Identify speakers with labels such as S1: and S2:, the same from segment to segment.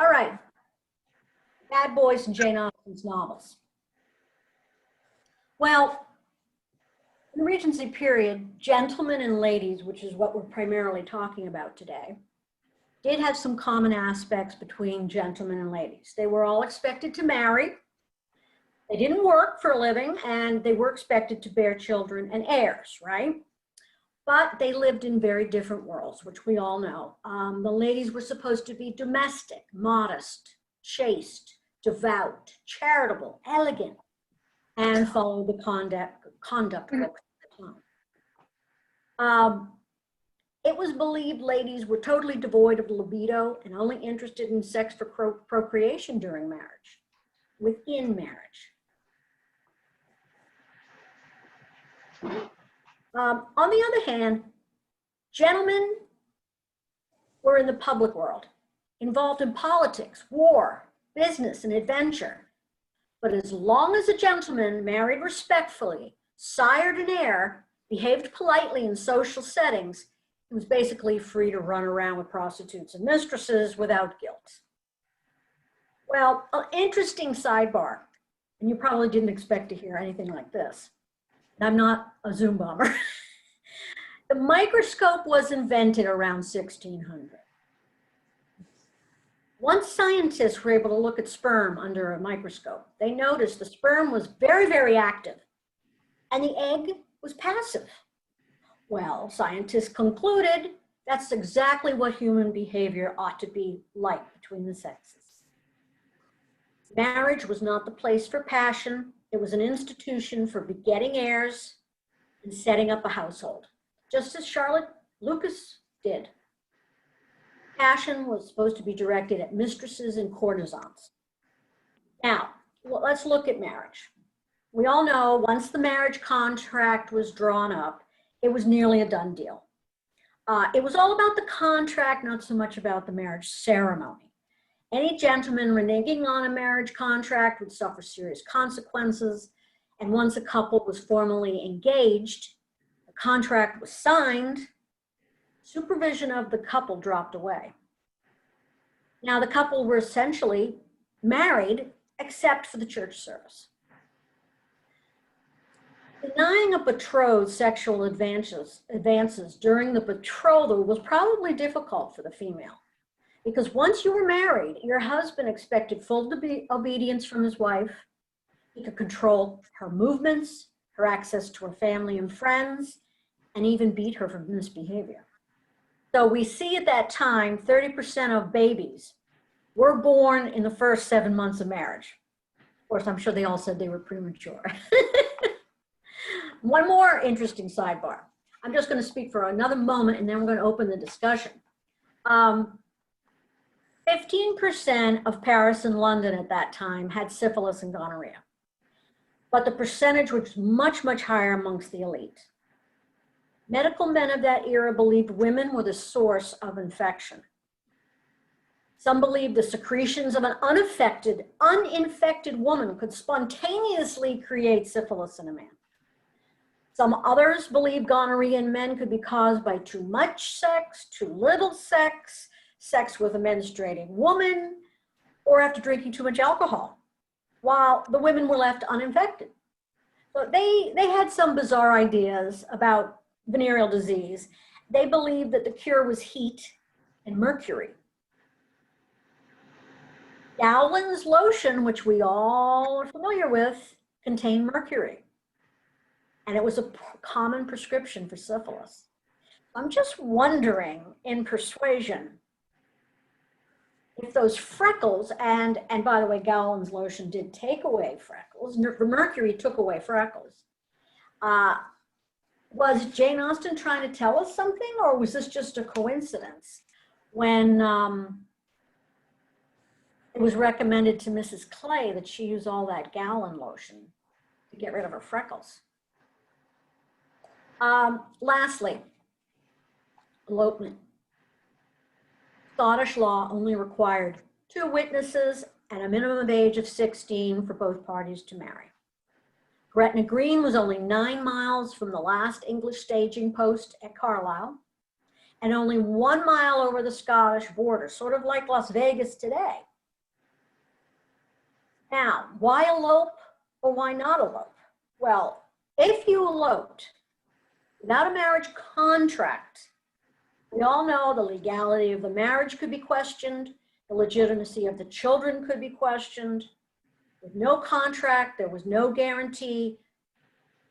S1: All right, bad boys in Jane Austen's novels. Well, in the Regency period, gentlemen and ladies, which is what we're primarily talking about today, did have some common aspects between gentlemen and ladies. They were all expected to marry. They didn't work for a living, and they were expected to bear children and heirs, right? But they lived in very different worlds, which we all know. The ladies were supposed to be domestic, modest, chaste, devout, charitable, elegant, and follow the conduct books at the time. It was believed ladies were totally devoid of libido and only interested in sex for procreation during marriage, within marriage. On the other hand, gentlemen were in the public world, involved in politics, war, business, and adventure. But as long as a gentleman married respectfully, sired an heir, behaved politely in social settings, he was basically free to run around with prostitutes and mistresses without guilt. Well, an interesting sidebar, and you probably didn't expect to hear anything like this. I'm not a Zoom bomber. The microscope was invented around 1600. Once scientists were able to look at sperm under a microscope, they noticed the sperm was very, very active and the egg was passive. Well, scientists concluded that's exactly what human behavior ought to be like between the sexes. Marriage was not the place for passion. It was an institution for begetting heirs and setting up a household, just as Charlotte Lucas did. Passion was supposed to be directed at mistresses and courtesans. Now, let's look at marriage. We all know once the marriage contract was drawn up, it was nearly a done deal. It was all about the contract, not so much about the marriage ceremony. Any gentleman reneging on a marriage contract would suffer serious consequences. And once a couple was formally engaged, the contract was signed, supervision of the couple dropped away. Now the couple were essentially married except for the church service. Denying a betrothed sexual advances during the betrothal was probably difficult for the female. Because once you were married, your husband expected full obedience from his wife. He could control her movements, her access to her family and friends, and even beat her for misbehavior. So we see at that time, 30% of babies were born in the first 7 months of marriage. Of course, I'm sure they all said they were premature. One more interesting sidebar. I'm just going to speak for another moment and then we're going to open the discussion. 15% of Paris and London at that time had syphilis and gonorrhea, but the percentage was much, much higher amongst the elite. Medical men of that era believed women were the source of infection. Some believed the secretions of an uninfected woman could spontaneously create syphilis in a man. Some others believed gonorrhea in men could be caused by too much sex, too little sex, sex with a menstruating woman, or after drinking too much alcohol, while the women were left uninfected. So they had some bizarre ideas about venereal disease. They believed that the cure was heat and mercury. Gowland's lotion, which we all are familiar with, contained mercury, and it was a common prescription for syphilis. I'm just wondering, in persuasion, if those freckles, and by the way, Gowland's lotion did take away freckles, the mercury took away freckles. Was Jane Austen trying to tell us something, or was this just a coincidence when it was recommended to Mrs. Clay that she use all that Gowland lotion to get rid of her freckles? Lastly, elopement. Scottish law only required 2 witnesses and a minimum age of 16 for both parties to marry. Gretna Green was only 9 miles from the last English staging post at Carlisle and only 1 mile over the Scottish border, sort of like Las Vegas today. Now, why elope or why not elope? Well, if you eloped without a marriage contract, we all know the legality of the marriage could be questioned, the legitimacy of the children could be questioned. With no contract, there was no guarantee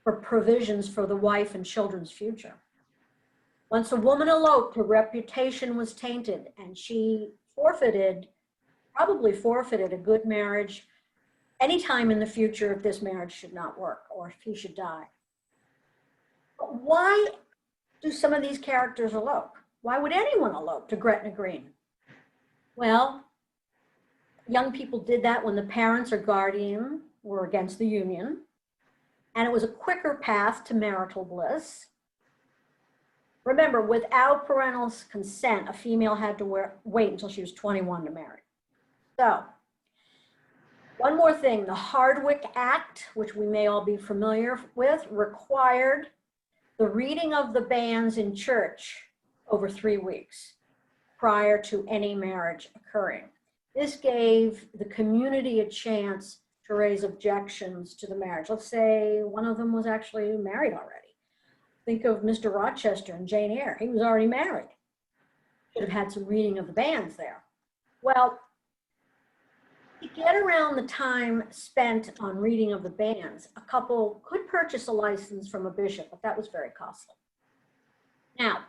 S1: for provisions for the wife and children's future. Once a woman eloped, her reputation was tainted, and she probably forfeited a good marriage anytime in the future if this marriage should not work or if he should die. But why do some of these characters elope? Why would anyone elope to Gretna Green? Well, young people did that when the parents or guardian were against the union, and it was a quicker path to marital bliss. Remember, without parental consent, a female had to wait until she was 21 to marry. So, one more thing, the Hardwick Act, which we may all be familiar with, required the reading of the banns in church over 3 weeks prior to any marriage occurring. This gave the community a chance to raise objections to the marriage. Let's say one of them was actually married already. Think of Mr. Rochester and Jane Eyre. He was already married. Should have had some reading of the banns there. Well, to get around the time spent on reading of the banns, a couple could purchase a license from a bishop, but that was very costly. Now,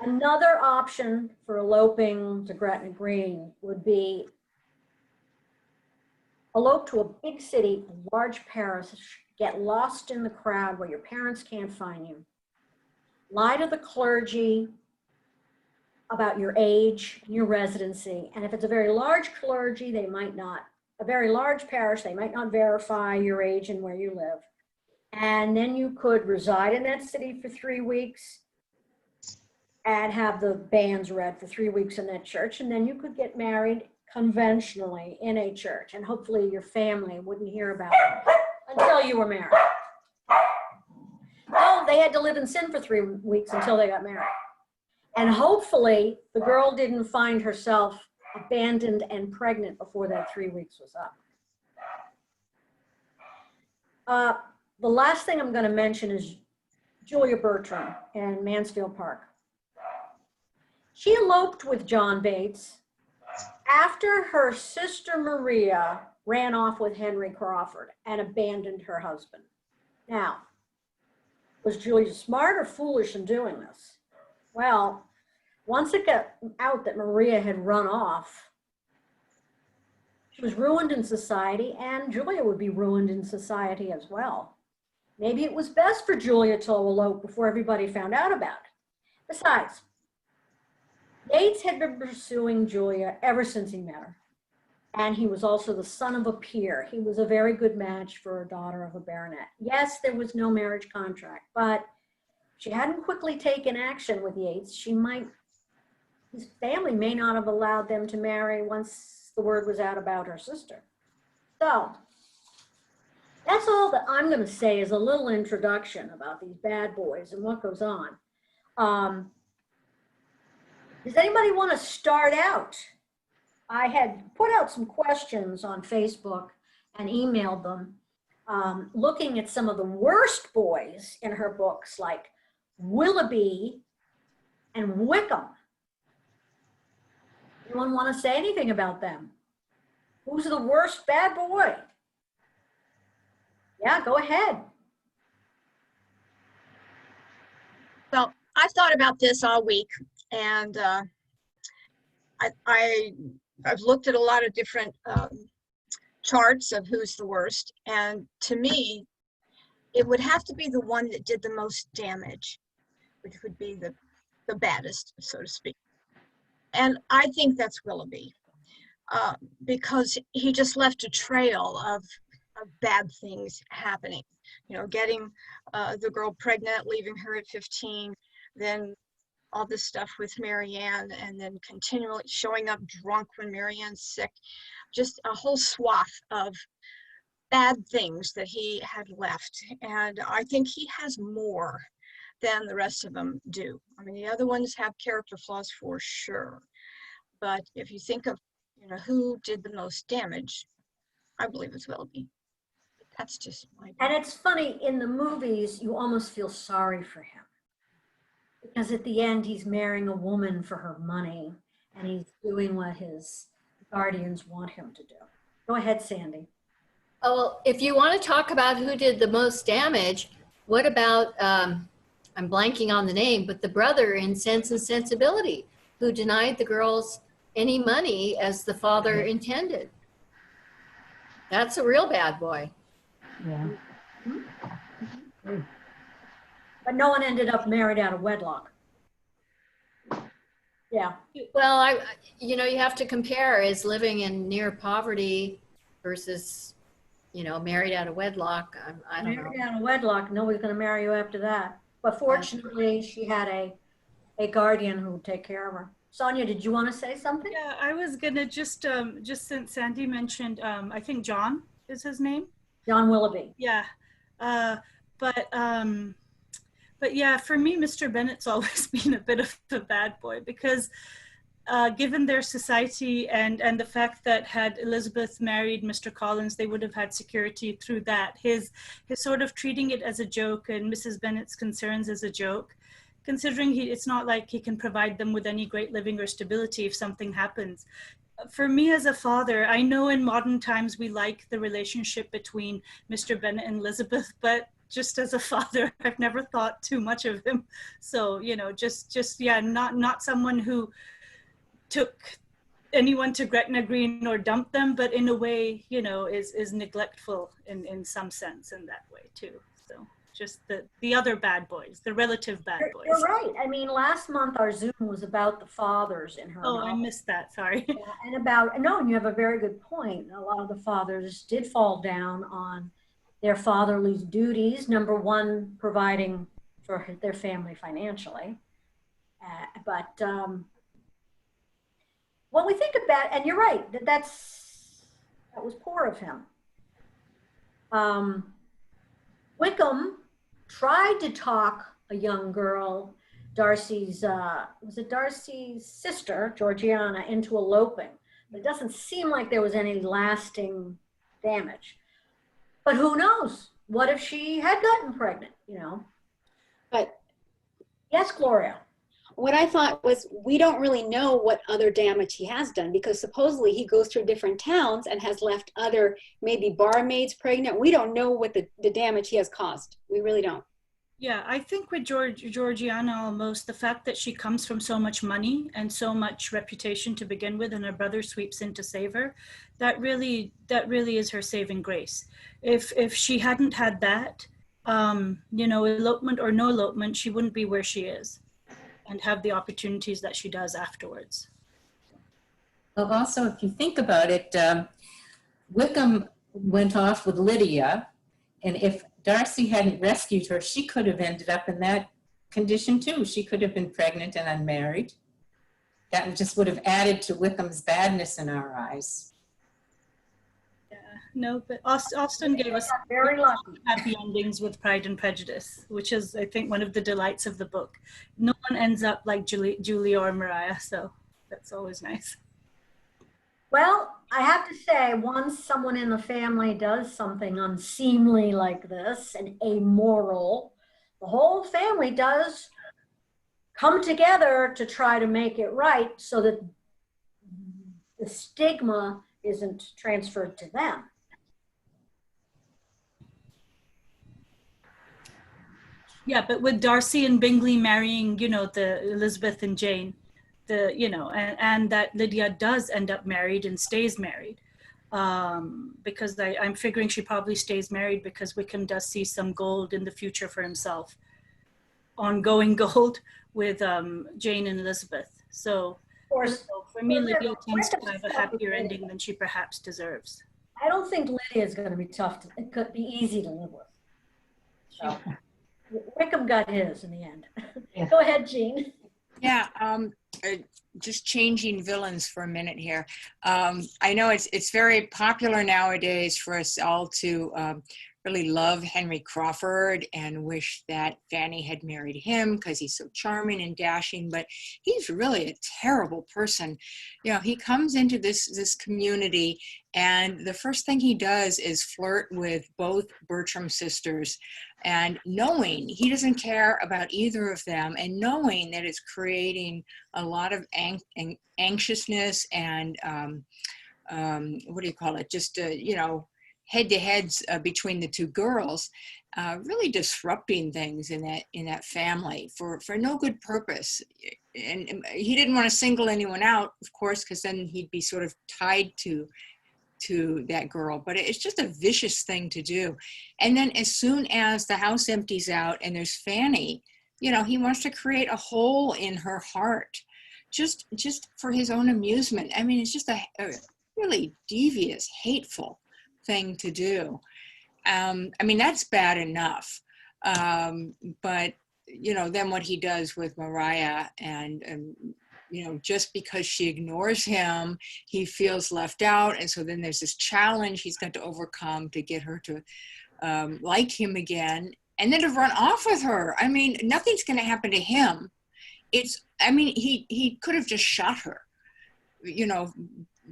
S1: another option for eloping to Gretna Green would be elope to a big city, a large parish, get lost in the crowd where your parents can't find you, lie to the clergy about your age and your residency. And if it's a very large clergy, a very large parish, they might not verify your age and where you live. And then you could reside in that city for 3 weeks and have the banns read for 3 weeks in that church. And then you could get married conventionally in a church. And hopefully your family wouldn't hear about it until you were married. No, they had to live in sin for 3 weeks until they got married. And hopefully the girl didn't find herself abandoned and pregnant before that 3 weeks was up. The last thing I'm going to mention is Julia Bertram in Mansfield Park. She eloped with John Bates after her sister Maria ran off with Henry Crawford and abandoned her husband. Now, was Julia smart or foolish in doing this? Well, once it got out that Maria had run off, she was ruined in society, and Julia would be ruined in society as well. Maybe it was best for Julia to elope before everybody found out about it. Besides, Bates had been pursuing Julia ever since he met her, and he was also the son of a peer. He was a very good match for a daughter of a baronet. Yes, there was no marriage contract, but if she hadn't quickly taken action with Yates, his family may not have allowed them to marry once the word was out about her sister. So that's all that I'm going to say is a little introduction about these bad boys and what goes on. Does anybody want to start out? I had put out some questions on Facebook and emailed them, looking at some of the worst boys in her books, like Willoughby and Wickham. Anyone want to say anything about them? Who's the worst bad boy? Yeah, go ahead.
S2: Well, I thought about this all week, and I've looked at a lot of different charts of who's the worst, and to me, it would have to be the one that did the most damage, which would be the baddest, so to speak. And I think that's Willoughby, because he just left a trail of bad things happening. You know, getting the girl pregnant, leaving her at 15, then all this stuff with Marianne, and then continually showing up drunk when Marianne's sick. Just a whole swath of bad things that he had left. And I think he has more than the rest of them do. I mean, the other ones have character flaws for sure. But if you think of you know, who did the most damage, I believe it's Willoughby. That's just my
S1: And it's funny, in the movies, you almost feel sorry for him. Because at the end, he's marrying a woman for her money, and he's doing what his guardians want him to do. Go ahead, Sandy.
S3: Oh, well, if you want to talk about who did the most damage, what about, I'm blanking on the name, but the brother in Sense and Sensibility, who denied the girls any money as the father intended? That's a real bad boy.
S4: Yeah.
S1: But no one ended up married out of wedlock. Yeah.
S3: Well, you have to compare is living in near poverty versus, married out of wedlock. I don't know.
S1: Married out of wedlock, nobody's going to marry you after that. But fortunately, she had a guardian who would take care of her. Sonia, did you want to say something?
S5: Yeah, I was gonna just since Sandy mentioned, I think John is his name.
S1: John Willoughby.
S5: Yeah, but yeah, for me, Mr. Bennet's always been a bit of a bad boy because given their society and the fact that had Elizabeth married Mr. Collins, they would have had security through that. His sort of treating it as a joke and Mrs. Bennet's concerns as a joke, considering it's not like he can provide them with any great living or stability if something happens. For me as a father, I know in modern times we like the relationship between Mr. Bennet and Elizabeth, but just as a father, I've never thought too much of him. So, yeah, not someone who took anyone to Gretna Green or dumped them, but in a way, is neglectful in some sense in that way too. So just the other bad boys, the relative bad boys.
S1: You're right. I mean, last month our Zoom was about the fathers in her
S5: Oh,
S1: novel.
S5: I missed that, sorry.
S1: Yeah, and you have a very good point. A lot of the fathers did fall down on their fatherly duties. Number one, providing for their family financially. But when we think about, and you're right, that was poor of him. Wickham tried to talk a young girl, Darcy's sister, Georgiana, into eloping. But it doesn't seem like there was any lasting damage. But who knows? What if she had gotten pregnant,
S6: But
S1: Yes, Gloria.
S6: what I thought was, we don't really know what other damage he has done, because supposedly he goes through different towns and has left other maybe barmaids pregnant. We don't know what the damage he has caused. We really don't.
S5: Yeah, I think with Georgiana, almost the fact that she comes from so much money and so much reputation to begin with, and her brother sweeps in to save her, that really is her saving grace. If she hadn't had that, elopement or no elopement, she wouldn't be where she is and have the opportunities that she does afterwards.
S4: Well, also, if you think about it, Wickham went off with Lydia, and if Darcy hadn't rescued her, she could have ended up in that condition too. She could have been pregnant and unmarried. That just would have added to Wickham's badness in our eyes.
S5: Yeah, no, but Austen gave us
S1: Very lucky.
S5: happy endings with Pride and Prejudice, which is, I think, one of the delights of the book. No one ends up like Julie or Mariah, so that's always nice.
S1: Well, I have to say, once someone in the family does something unseemly like this and amoral, the whole family does come together to try to make it right so that the stigma isn't transferred to them.
S5: Yeah, but with Darcy and Bingley marrying, the Elizabeth and Jane, and that Lydia does end up married and stays married, because I'm figuring she probably stays married because Wickham does see some gold in the future for himself, ongoing gold with Jane and Elizabeth. So
S1: Of course,
S5: for me, Lydia tends to have a happier ending than she perhaps deserves.
S1: I don't think Lydia is going to be it could be easy to live with. So Wickham got his in the end.
S4: Yeah.
S1: Go ahead, Jean.
S7: Yeah, just changing villains for a minute here. I know it's very popular nowadays for us all to really love Henry Crawford and wish that Fanny had married him because he's so charming and dashing, but he's really a terrible person. You know, he comes into this community, and the first thing he does is flirt with both Bertram sisters, and knowing he doesn't care about either of them, and knowing that it's creating a lot of anxiousness and what do you call it? Just, you know, head-to-heads between the two girls, really disrupting things in that family for no good purpose. And he didn't want to single anyone out, of course, because then he'd be sort of tied to that girl. But it's just a vicious thing to do. And then as soon as the house empties out and there's Fanny, you know, he wants to create a hole in her heart, just for his own amusement. I mean, it's just a really devious, hateful thing to do. I mean, that's bad enough. But, you know, then what he does with Mariah, and you know, just because she ignores him, he feels left out. And so then there's this challenge he's got to overcome to get her to like him again, and then to run off with her. I mean, nothing's going to happen to him. I mean, he could have just shot her, you know,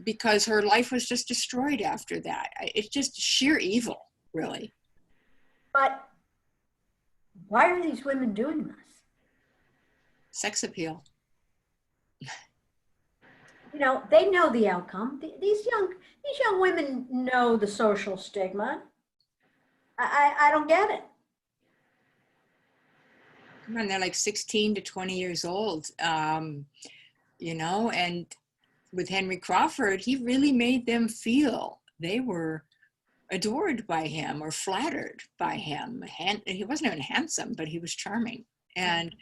S7: because her life was just destroyed after that. It's just sheer evil, really.
S1: But why are these women doing this?
S7: Sex appeal.
S1: You know, they know the outcome. These young women know the social stigma. I don't get it.
S7: Come on, they're like 16 to 20 years old, you know, and with Henry Crawford, he really made them feel they were adored by him or flattered by him. He wasn't even handsome, but he was charming. And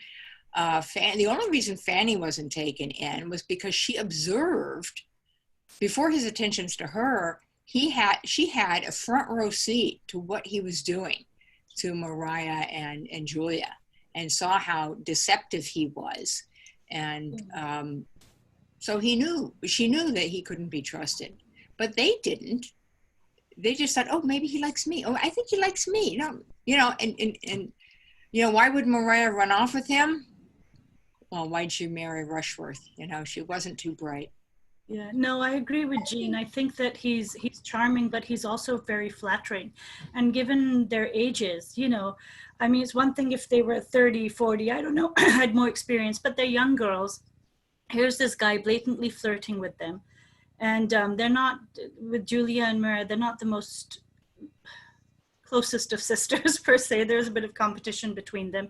S7: the only reason Fanny wasn't taken in was because she observed, before his attentions to her, she had a front row seat to what he was doing to Mariah and Julia, and saw how deceptive he was. And so she knew that he couldn't be trusted, but they didn't. They just thought, oh, maybe he likes me. Oh, I think he likes me. And you know, why would Mariah run off with him? Well, why'd she marry Rushworth? You know, she wasn't too bright.
S5: Yeah, no, I agree with Jean. I think that he's charming, but he's also very flattering. And given their ages, you know, I mean, it's one thing if they were 30, 40, I don't know, had more experience, but they're young girls. Here's this guy blatantly flirting with them. And they're not, with Julia and Mira, they're not the most closest of sisters per se. There's a bit of competition between them,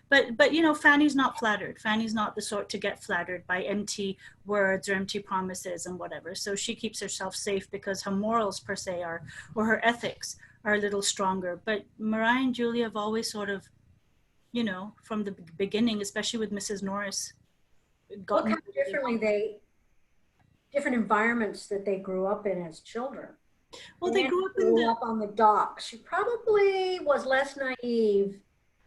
S5: but you know, Fanny's not flattered. Fanny's not the sort to get flattered by empty words or empty promises and whatever. So she keeps herself safe because her morals per se or her ethics are a little stronger. But Mariah and Julia have always sort of, you know, from the beginning, especially with Mrs. Norris,
S1: Look how differently different environments that they grew up in as children.
S5: Well, they grew up
S1: on the docks. She probably was less naive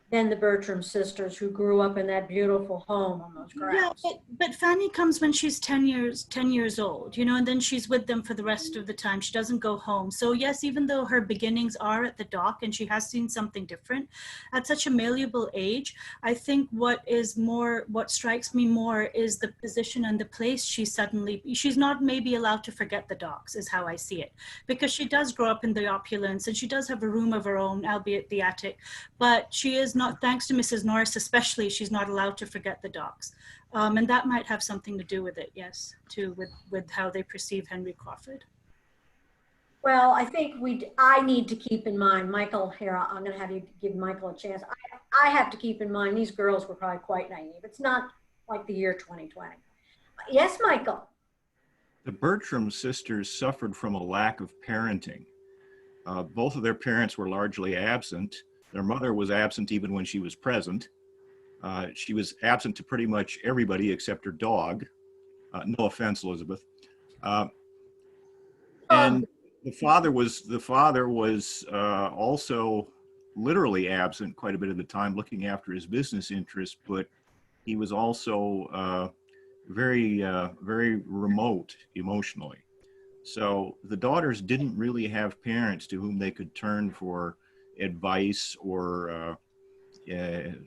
S1: than the Bertram sisters, who grew up in that beautiful home on those grounds.
S5: Yeah, but Fanny comes when she's 10 years old, you know, and then she's with them for the rest of the time. She doesn't go home. So yes, even though her beginnings are at the dock and she has seen something different at such a malleable age, I think what strikes me more is the position and the place she's not maybe allowed to forget the docks, is how I see it, because she does grow up in the opulence and she does have a room of her own, albeit the attic, but she is not, thanks to Mrs. Norris especially, she's not allowed to forget the docks. And that might have something to do with it, yes, too, with how they perceive Henry Crawford.
S1: Well, I think I need to keep in mind, Michael, here, I'm going to have you give Michael a chance. I have to keep in mind these girls were probably quite naive. It's not like the year 2020. Yes, Michael.
S8: The Bertram sisters suffered from a lack of parenting. Both of their parents were largely absent. Their mother was absent even when she was present. She was absent to pretty much everybody except her dog. No offense, Elizabeth. And the father was also literally absent quite a bit of the time, looking after his business interests, but he was also very remote emotionally. So the daughters didn't really have parents to whom they could turn for advice or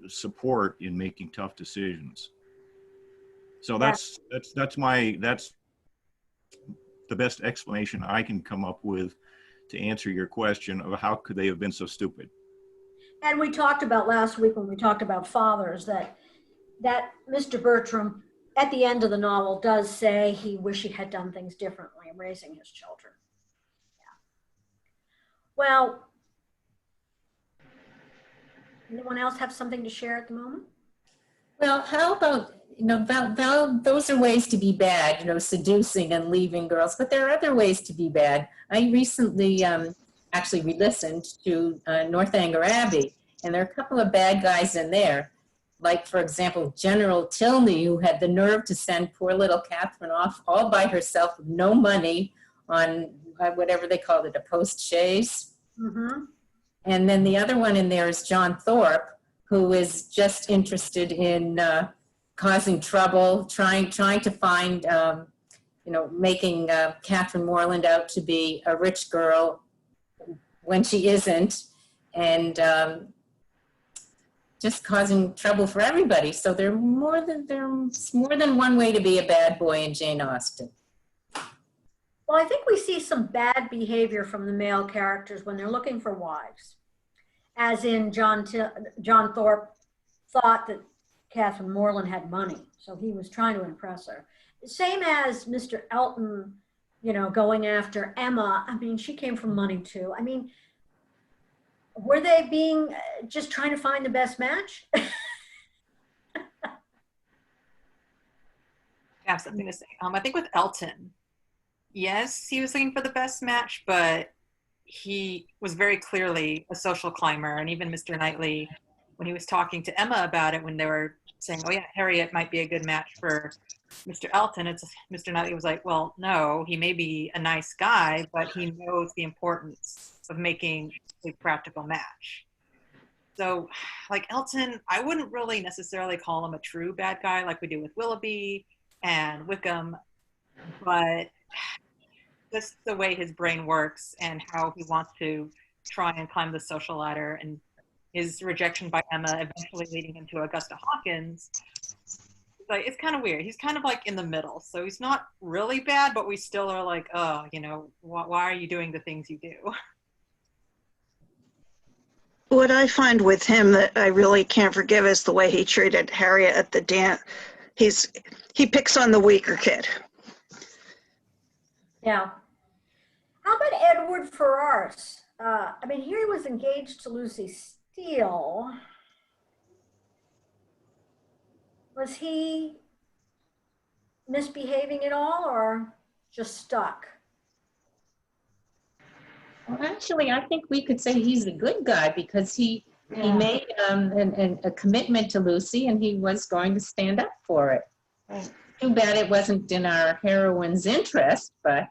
S8: support in making tough decisions. So that's the best explanation I can come up with to answer your question of how could they have been so stupid.
S1: And we talked about last week when we talked about fathers that Mr. Bertram at the end of the novel does say he wished he had done things differently in raising his children. Yeah. Well, anyone else have something to share at the moment?
S4: Well, how about, those are ways to be bad, seducing and leaving girls, but there are other ways to be bad. I recently actually re-listened to Northanger Abbey, and there are a couple of bad guys in there. Like, for example, General Tilney, who had the nerve to send poor little Catherine off all by herself with no money on whatever they called it, a post-chaise.
S1: Mm-hmm.
S4: And then the other one in there is John Thorpe, who is just interested in causing trouble, trying to find, making Catherine Morland out to be a rich girl when she isn't, and just causing trouble for everybody. So there's more than one way to be a bad boy in Jane Austen.
S1: Well, I think we see some bad behavior from the male characters when they're looking for wives. As in John Thorpe thought that Catherine Morland had money, so he was trying to impress her. Same as Mr. Elton, going after Emma. I mean, she came from money too. I mean, were they being just trying to find the best match?
S9: I have something to say. I think with Elton, yes, he was looking for the best match, but he was very clearly a social climber. And even Mr. Knightley, when he was talking to Emma about it, when they were saying, oh yeah, Harriet might be a good match for Mr. Elton, Mr. Knightley was like, well, no, he may be a nice guy, but he knows the importance of making a practical match. So like Elton, I wouldn't really necessarily call him a true bad guy like we do with Willoughby and Wickham, but just the way his brain works and how he wants to try and climb the social ladder, and his rejection by Emma eventually leading him to Augusta Hawkins. Like, it's kind of weird. He's kind of like in the middle. So he's not really bad, but we still are like, oh, why are you doing the things you do?
S10: What I find with him that I really can't forgive is the way he treated Harriet at the dance. He picks on the weaker kid.
S1: Yeah. How about Edward Ferrars? I mean, here he was engaged to Lucy Steele. Was he misbehaving at all or just stuck?
S4: Well, actually, I think we could say he's a good guy because he made a commitment to Lucy, and he was going to stand up for it. Right. Too bad it wasn't in our heroine's interest, but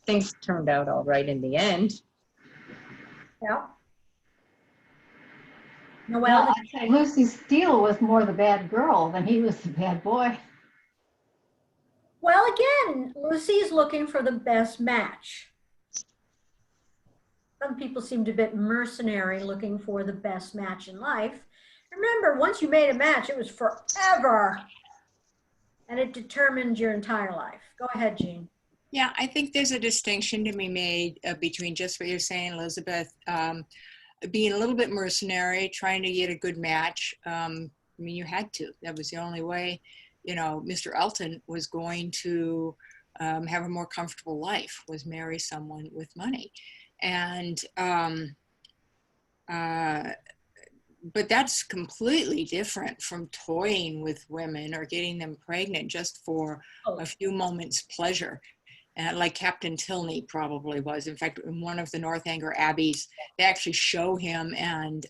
S4: things turned out all right in the end.
S1: Yeah.
S11: Well, I'd say Lucy Steele was more the bad girl than he was the bad boy.
S1: Well, again, Lucy's looking for the best match. Some people seemed a bit mercenary, looking for the best match in life. Remember, once you made a match, it was forever. And it determined your entire life. Go ahead, Jean.
S7: Yeah, I think there's a distinction to be made between just what you're saying, Elizabeth, being a little bit mercenary, trying to get a good match. I mean, you had to. That was the only way, Mr. Elton was going to have a more comfortable life, was marry someone with money. And, but that's completely different from toying with women or getting them pregnant just for a few moments' pleasure. Like Captain Tilney probably was. In fact, in one of the Northanger Abbeys, they actually show him and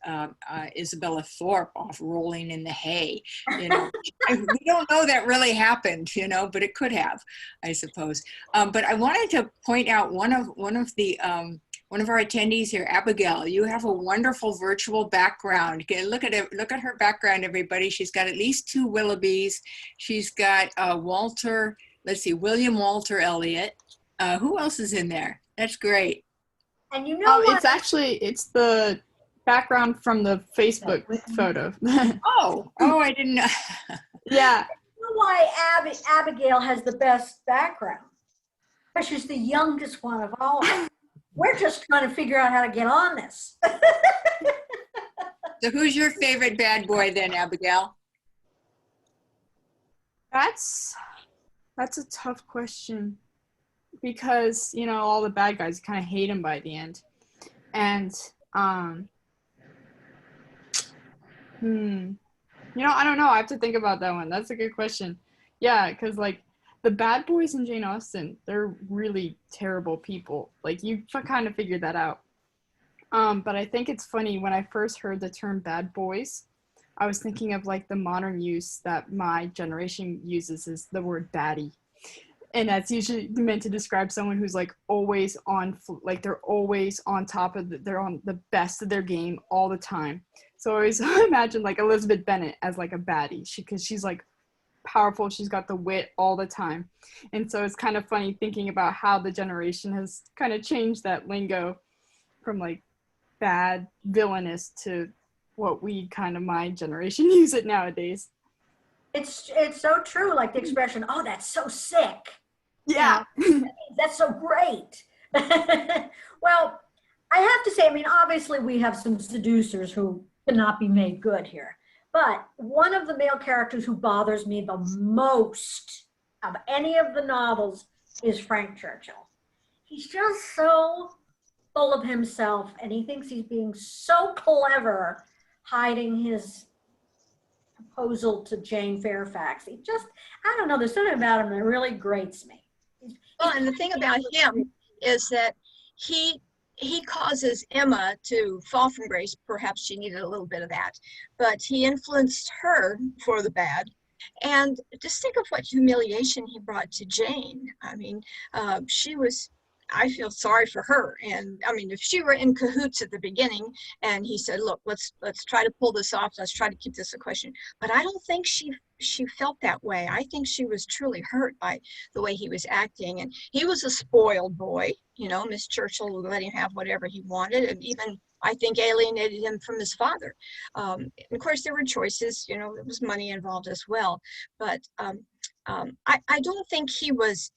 S7: Isabella Thorpe off rolling in the hay. We don't know that really happened, but it could have, I suppose. But I wanted to point out one of our attendees here, Abigail. You have a wonderful virtual background. Look at it. Look at her background, everybody. She's got at least 2 Willoughbys. She's got Walter. Let's see, William Walter Elliott. Who else is in there? That's great.
S1: And you know what?
S12: It's the background from the Facebook photo.
S7: Oh, I didn't know.
S12: Yeah.
S1: You know why Abigail has the best background? Because she's the youngest one of all of them. We're just trying to figure out how to get on this.
S7: So who's your favorite bad boy then, Abigail?
S12: That's a tough question because, you know, all the bad guys kind of hate him by the end. And, you know, I don't know. I have to think about that one. That's a good question. Yeah, because, like, the bad boys in Jane Austen, they're really terrible people. Like, you kind of figured that out. But I think it's funny, when I first heard the term bad boys, I was thinking of, like, the modern use that my generation uses is the word baddie. And that's usually meant to describe someone who's, like, always on, like, they're always on top of, they're on the best of their game all the time. So I always imagine, like, Elizabeth Bennet as, like, a baddie, because she's, like, powerful, she's got the wit all the time. And so it's kind of funny thinking about how the generation has kind of changed that lingo from, like, bad, villainous to what we kind of, my generation, use it nowadays.
S1: It's so true, like the expression, oh, that's so sick.
S12: Yeah.
S1: That's so great. Well, I have to say, I mean, obviously we have some seducers who cannot be made good here. But one of the male characters who bothers me the most of any of the novels is Frank Churchill. He's just so full of himself, and he thinks he's being so clever hiding his proposal to Jane Fairfax. He just, I don't know, there's something about him that really grates me.
S2: Well, and the thing about him is that he causes Emma to fall from grace. Perhaps she needed a little bit of that, but he influenced her for the bad. And just think of what humiliation he brought to Jane. I mean, she was, I feel sorry for her. And I mean, if she were in cahoots at the beginning and he said, look, let's try to pull this off. Let's try to keep this a question. But I don't think she felt that way. I think she was truly hurt by the way he was acting. And he was a spoiled boy. You know, Miss Churchill would let him have whatever he wanted, and even, I think, alienated him from his father. And of course, there were choices. You know, there was money involved as well. But I don't think he was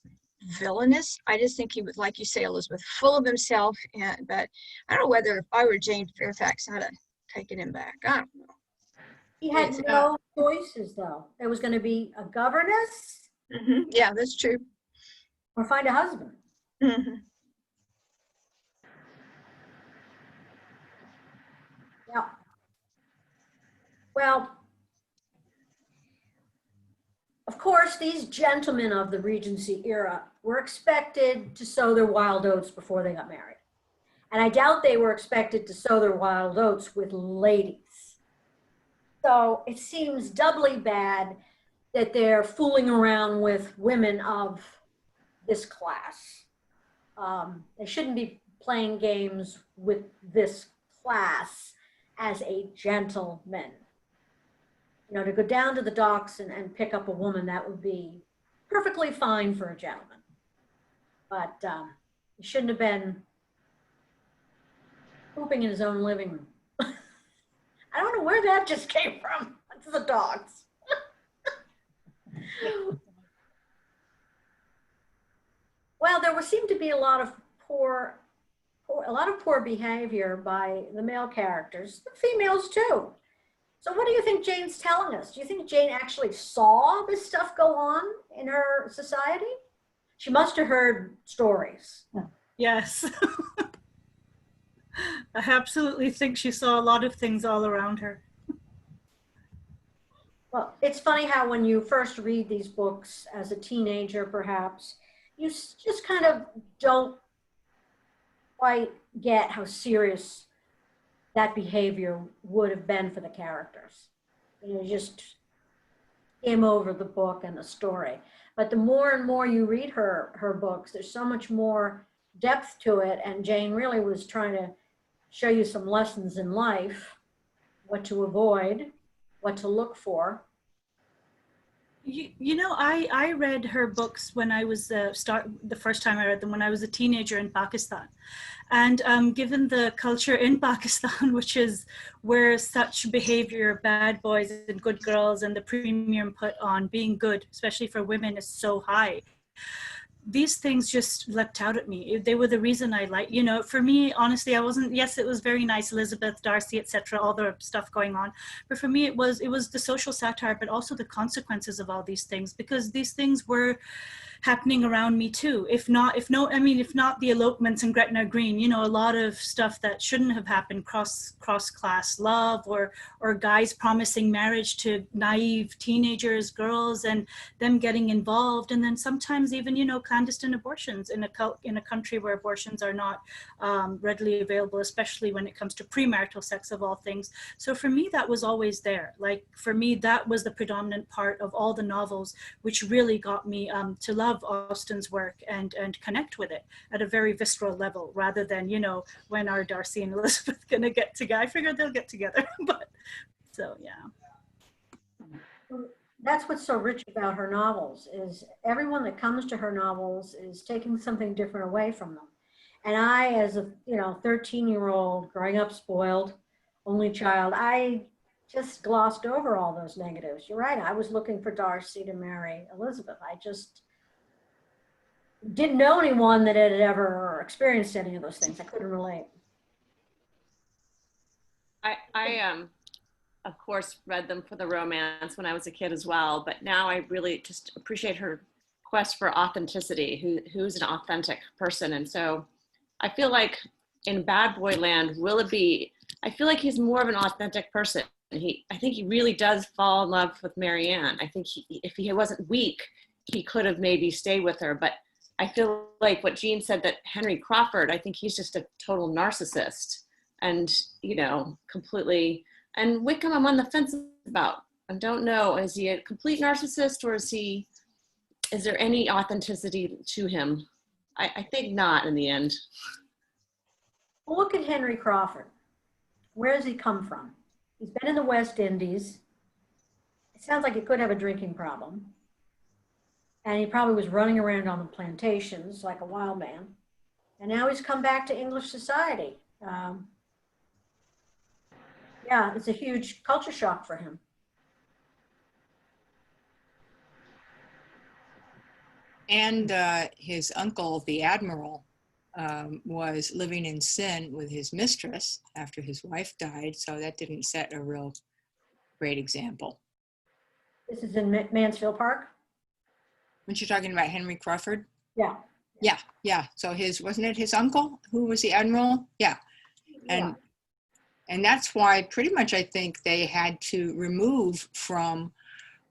S2: villainous. I just think he was, like you say, Elizabeth, full of himself. But I don't know whether if I were Jane Fairfax, I'd have taken him back. I don't know.
S1: He had no choices, though. There was going to be a governess.
S2: Mm-hmm. Yeah, that's true.
S1: Or find a husband.
S2: Mm-hmm.
S1: Yeah. Well, of course, these gentlemen of the Regency era were expected to sow their wild oats before they got married. And I doubt they were expected to sow their wild oats with ladies. So it seems doubly bad that they're fooling around with women of this class. They shouldn't be playing games with this class as a gentleman. You know, to go down to the docks and pick up a woman, that would be perfectly fine for a gentleman. But he shouldn't have been pooping in his own living room. I don't know where that just came from. That's the dogs. Well, there seemed to be a lot of poor behavior by the male characters, the females too. So what do you think Jane's telling us? Do you think Jane actually saw this stuff go on in her society? She must have heard stories.
S5: Yes. I absolutely think she saw a lot of things all around her.
S1: Well, it's funny how when you first read these books as a teenager, perhaps, you just kind of don't quite get how serious that behavior would have been for the characters. You know, just skim over the book and the story. But the more and more you read her books, there's so much more depth to it. And Jane really was trying to show you some lessons in life, what to avoid, what to look for.
S5: You know, I read her books when I was the first time I read them when I was a teenager in Pakistan, and given the culture in Pakistan, which is where such behavior, bad boys and good girls, and the premium put on being good, especially for women, is so high. These things just leapt out at me. They were the reason I like, you know, for me, honestly, I wasn't, yes, it was very nice, Elizabeth, Darcy, etc., all the stuff going on. But for me, it was the social satire, but also the consequences of all these things, because these things were happening around me too. If not the elopements in Gretna Green, you know, a lot of stuff that shouldn't have happened, cross class love, or guys promising marriage to naive teenagers, girls, and them getting involved, and then sometimes even, you know, clandestine abortions in a country where abortions are not readily available, especially when it comes to premarital sex of all things. So for me, that was always there. Like, for me, that was the predominant part of all the novels, which really got me to love Austen's work and connect with it at a very visceral level, rather than, you know, when are Darcy and Elizabeth gonna get together? I figured they'll get together, but so yeah.
S1: That's what's so rich about her novels, is everyone that comes to her novels is taking something different away from them. And I, as a 13-year-old growing up spoiled, only child, I just glossed over all those negatives. You're right. I was looking for Darcy to marry Elizabeth. I just didn't know anyone that had ever experienced any of those things. I couldn't relate.
S13: I of course read them for the romance when I was a kid as well, but now I really just appreciate her quest for authenticity, who's an authentic person. And so I feel like in Bad Boy Land, Willoughby, I feel like he's more of an authentic person. I think he really does fall in love with Marianne. I think if he wasn't weak, he could have maybe stayed with her. But I feel like what Jean said, that Henry Crawford, I think he's just a total narcissist and, you know, completely. And Wickham, I'm on the fence about. I don't know, is he a complete narcissist, or is there any authenticity to him? I think not in the end.
S1: Well, look at Henry Crawford. Where does he come from? He's been in the West Indies. It sounds like he could have a drinking problem. And he probably was running around on the plantations like a wild man. And now he's come back to English society. Yeah, it's a huge culture shock for him.
S7: And his uncle, the admiral, was living in sin with his mistress after his wife died. So that didn't set a real great example.
S1: This is in Mansfield Park?
S7: Weren't you talking about Henry Crawford?
S1: Yeah.
S7: Yeah. So wasn't it his uncle who was the admiral? Yeah. And that's why pretty much I think they had to remove from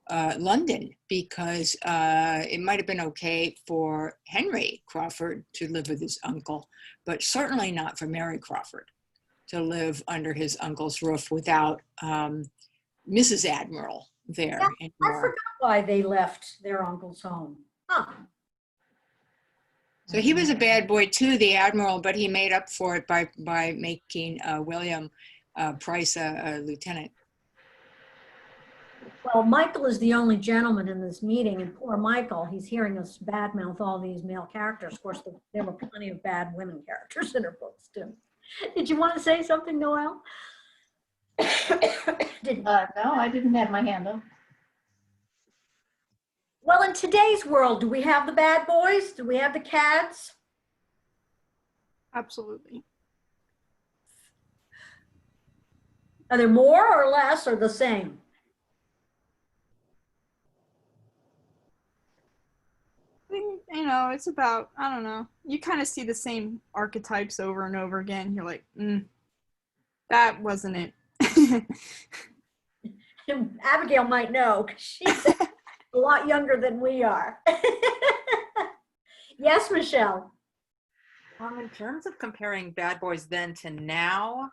S7: London, because it might have been okay for Henry Crawford to live with his uncle, but certainly not for Mary Crawford to live under his uncle's roof without Mrs. Admiral there.
S1: Yeah, I forgot why they left their uncle's home. Huh.
S7: So he was a bad boy too, the admiral, but he made up for it by making William Price a lieutenant.
S1: Well, Michael is the only gentleman in this meeting, and poor Michael, he's hearing us badmouth all these male characters. Of course, there were plenty of bad women characters in her books too. Did you want to say something, Noelle?
S11: No, I didn't have my hand up.
S1: Well, in today's world, do we have the bad boys? Do we have the cads?
S12: Absolutely.
S1: Are there more or less or the same?
S12: I think, you know, it's about, I don't know, you kind of see the same archetypes over and over again. You're like, that wasn't it.
S1: Abigail might know, because she's a lot younger than we are. Yes, Michelle.
S9: In terms of comparing Bad Boys then to now,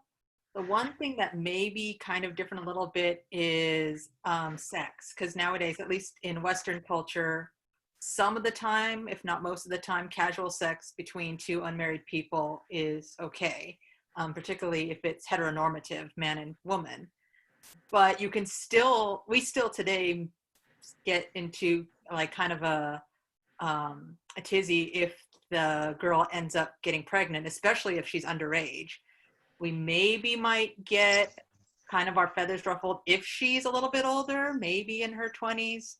S9: the one thing that may be kind of different a little bit is sex. Because nowadays, at least in Western culture, some of the time, if not most of the time, casual sex between two unmarried people is okay, particularly if it's heteronormative, man and woman. But we still today get into like kind of a tizzy if the girl ends up getting pregnant, especially if she's underage. We maybe might get kind of our feathers ruffled if she's a little bit older, maybe in her 20s,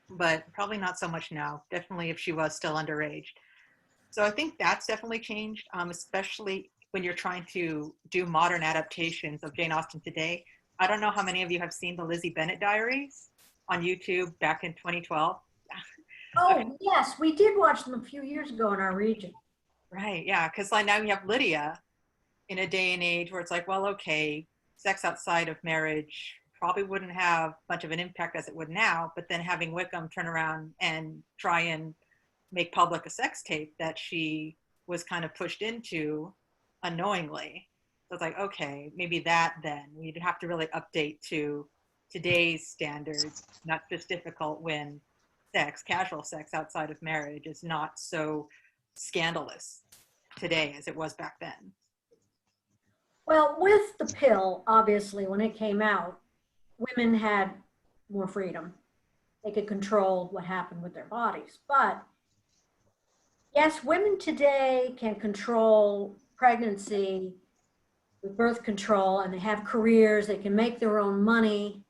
S9: but probably not so much now, definitely if she was still underage. So I think that's definitely changed, especially when you're trying to do modern adaptations of Jane Austen today. I don't know how many of you have seen the Lizzie Bennet diaries on YouTube back in 2012.
S1: Oh, yes, we did watch them a few years ago in our region.
S9: Right, yeah, because like now you have Lydia in a day and age where it's like, well, okay, sex outside of marriage probably wouldn't have much of an impact as it would now, but then having Wickham turn around and try and make public a sex tape that she was kind of pushed into unknowingly. So it's like, okay, maybe that then we'd have to really update to today's standards, not just difficult when casual sex outside of marriage is not so scandalous today as it was back then.
S1: Well, with the pill, obviously, when it came out, women had more freedom. They could control what happened with their bodies. But yes, women today can control pregnancy with birth control, and they have careers, they can make their own money.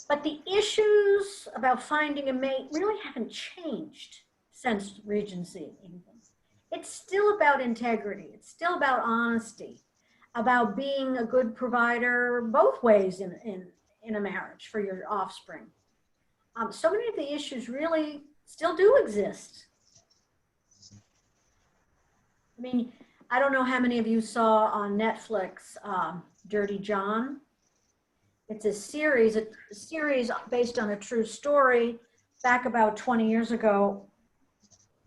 S1: But the issues about finding a mate really haven't changed since Regency in England. It's still about integrity. It's still about honesty, about being a good provider both ways in a marriage for your offspring. So many of the issues really still do exist. I mean, I don't know how many of you saw on Netflix, Dirty John. It's a series based on a true story. Back about 20 years ago,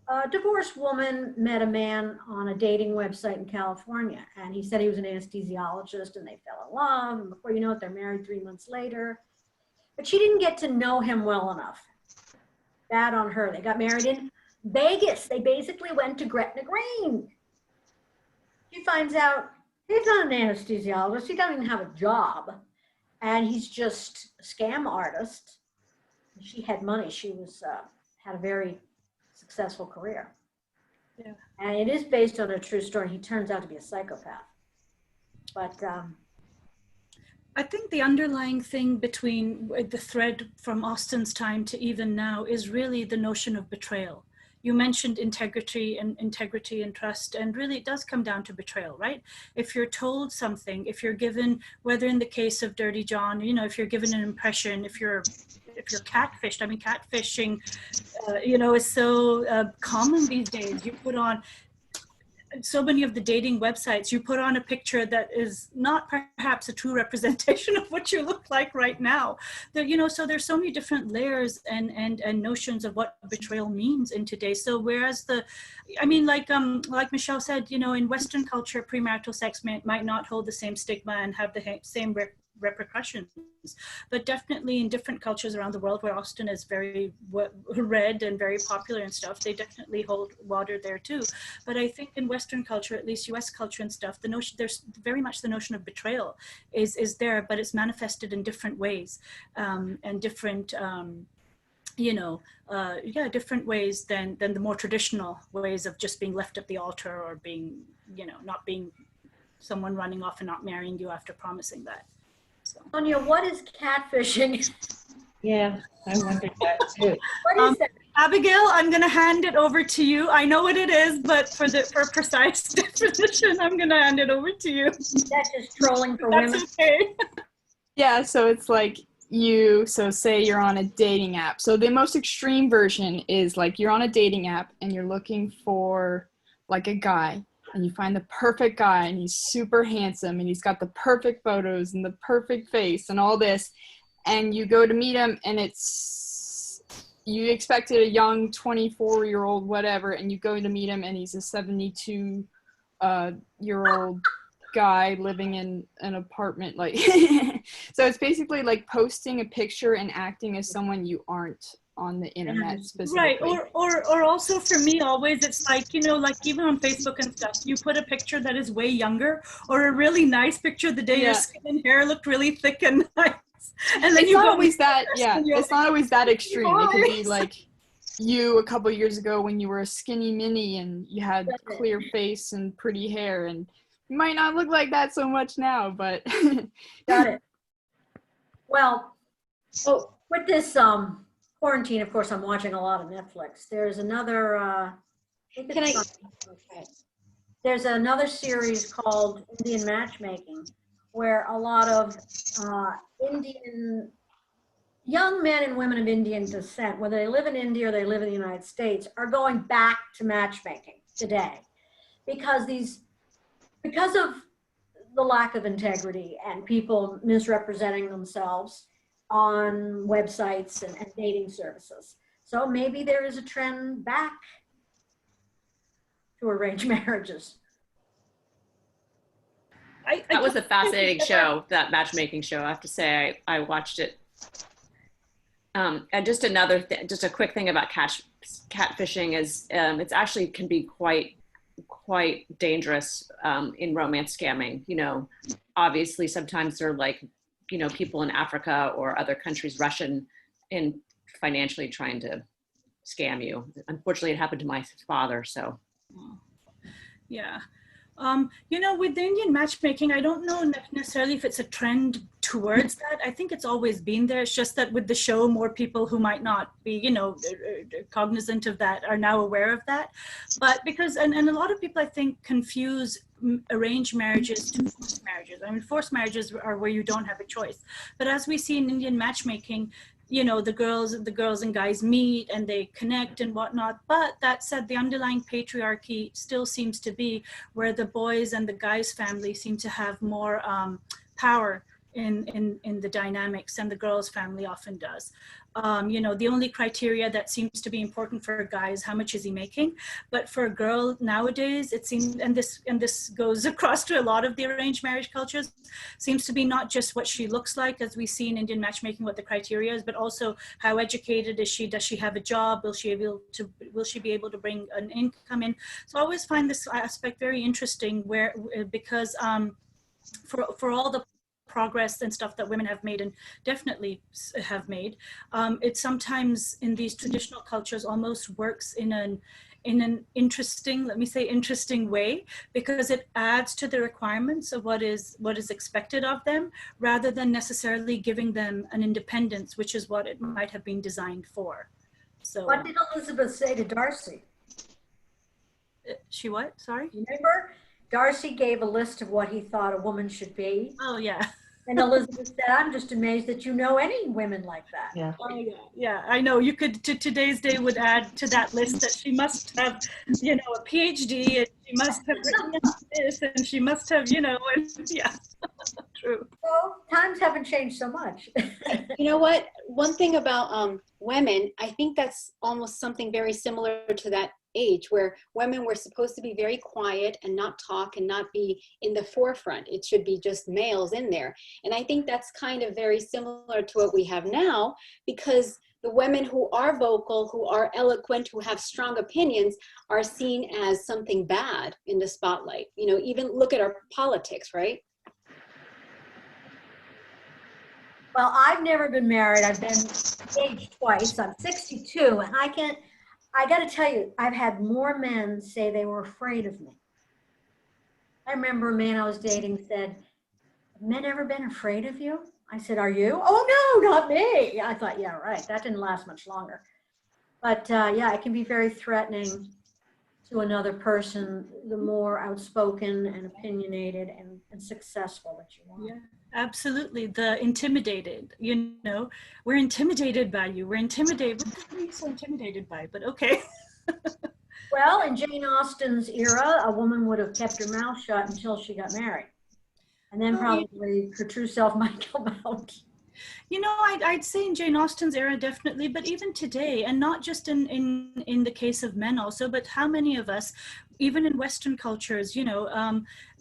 S1: a divorced woman met a man on a dating website in California, and he said he was an anesthesiologist, and they fell in love, and before you know it, they're married 3 months later. But she didn't get to know him well enough. Bad on her. They got married in Vegas. They basically went to Gretna Green. She finds out he's not an anesthesiologist. He doesn't even have a job. And he's just a scam artist. She had money. She was had a very successful career.
S5: Yeah.
S1: And it is based on a true story. He turns out to be a psychopath. But
S5: I think the underlying thing between the thread from Austen's time to even now is really the notion of betrayal. You mentioned integrity and trust, and really it does come down to betrayal, right? If you're told something, if you're given, whether in the case of Dirty John, you know, if you're given an impression, if you're catfished, I mean, catfishing, you know, is so common these days. You put on so many of the dating websites, you put on a picture that is not perhaps a true representation of what you look like right now. That, you know, so there's so many different layers and notions of what betrayal means in today. So whereas I mean, like Michelle said, you know, in Western culture, premarital sex might not hold the same stigma and have the same repercussions, but definitely in different cultures around the world where Austen is very read and very popular and stuff, they definitely hold water there too. But I think in Western culture, at least US culture and stuff, the notion, there's very much the notion of betrayal is there, but it's manifested in different ways and different different ways than the more traditional ways of just being left at the altar or being, you know, not being someone running off and not marrying you after promising that. So.
S1: Sonia, what is catfishing?
S4: Yeah, I wondered that too.
S1: What is that?
S5: Abigail, I'm going to hand it over to you. I know what it is, but for precise definition, I'm going to hand it over to you.
S1: That's just trolling for women.
S5: That's okay.
S12: Yeah, so it's like say you're on a dating app. So the most extreme version is like you're on a dating app and you're looking for like a guy. And you find the perfect guy and he's super handsome and he's got the perfect photos and the perfect face and all this. And you go to meet him and you expected a young 24-year-old whatever, and you go to meet him and he's a 72-year-old guy living in an apartment. Like, so it's basically like posting a picture and acting as someone you aren't on the internet specifically.
S5: Right, or also for me always it's like, you know, like even on Facebook and stuff, you put a picture that is way younger or a really nice picture the day your skin and hair looked really thick and nice. And then
S12: It's
S5: you
S12: not
S5: go
S12: always that, yeah,
S5: and you're
S12: it's not always that extreme. It could be
S5: "Guys."
S12: like you a couple years ago when you were a skinny mini and you had clear face and pretty hair, and you might not look like that so much now, but
S1: Got it. Well,
S6: Oh,
S1: with this quarantine, of course, I'm watching a lot of Netflix. There's another,
S6: can I?
S1: there's another series called Indian Matchmaking, where a lot of Indian young men and women of Indian descent, whether they live in India or they live in the United States, are going back to matchmaking today because of the lack of integrity and people misrepresenting themselves on websites and dating services. So maybe there is a trend back to arranged marriages.
S13: That was a fascinating show, that matchmaking show. I have to say, I watched it. And just just a quick thing about catfishing is it's actually can be quite dangerous in romance scamming. You know, obviously sometimes they're like, you know, people in Africa or other countries Russian in financially trying to scam you. Unfortunately, it happened to my father. So,
S5: Yeah. You know, with the Indian matchmaking, I don't know necessarily if it's a trend towards that. I think it's always been there. It's just that with the show, more people who might not be, you know, cognizant of that are now aware of that. But because, and a lot of people, I think, confuse arranged marriages to forced marriages. I mean, forced marriages are where you don't have a choice. But as we see in Indian matchmaking, you know, the girls and guys meet and they connect and whatnot. But that said, the underlying patriarchy still seems to be where the boys and the guys' family seem to have more power in the dynamics, and the girls' family often does. You know, the only criteria that seems to be important for a guy is how much is he making. But for a girl nowadays, it seems, and this goes across to a lot of the arranged marriage cultures, seems to be not just what she looks like, as we see in Indian matchmaking, what the criteria is, but also how educated is she? Does she have a job? Will she be able to bring an income in? So I always find this aspect very interesting, where because for all the progress and stuff that women have made and definitely have made, it sometimes in these traditional cultures almost works in an interesting, let me say interesting way, because it adds to the requirements of what is expected of them, rather than necessarily giving them an independence, which is what it might have been designed for. So
S1: What did Elizabeth say to Darcy?
S5: She what? Sorry?
S1: Remember, Darcy gave a list of what he thought a woman should be.
S5: Oh, yeah.
S1: And Elizabeth said, I'm just amazed that you know any women like that.
S11: Yeah.
S5: Oh, yeah, I know. You could, today's day would add to that list that she must have, you know, a PhD, and she must have written this, and she must have, you know, and yeah, true.
S1: So times haven't changed so much.
S6: You know what? One thing about women, I think that's almost something very similar to that age, where women were supposed to be very quiet and not talk and not be in the forefront. It should be just males in there. And I think that's kind of very similar to what we have now, because the women who are vocal, who are eloquent, who have strong opinions are seen as something bad in the spotlight. You know, even look at our politics, right?
S1: Well, I've never been married. I've been engaged twice. I'm 62, and I got to tell you, I've had more men say they were afraid of me. I remember a man I was dating said, have men ever been afraid of you? I said, are you? Oh, no, not me. I thought, yeah, right. That didn't last much longer. But yeah, it can be very threatening to another person, the more outspoken and opinionated and successful that you want.
S5: Yeah, absolutely. The intimidated, you know, we're intimidated by you. We're intimidated. What are you so intimidated by? But okay.
S1: Well, in Jane Austen's era, a woman would have kept her mouth shut until she got married. And then probably her true self might come out.
S5: You know, I'd say in Jane Austen's era, definitely, but even today, and not just in the case of men also, but how many of us, even in Western cultures, you know,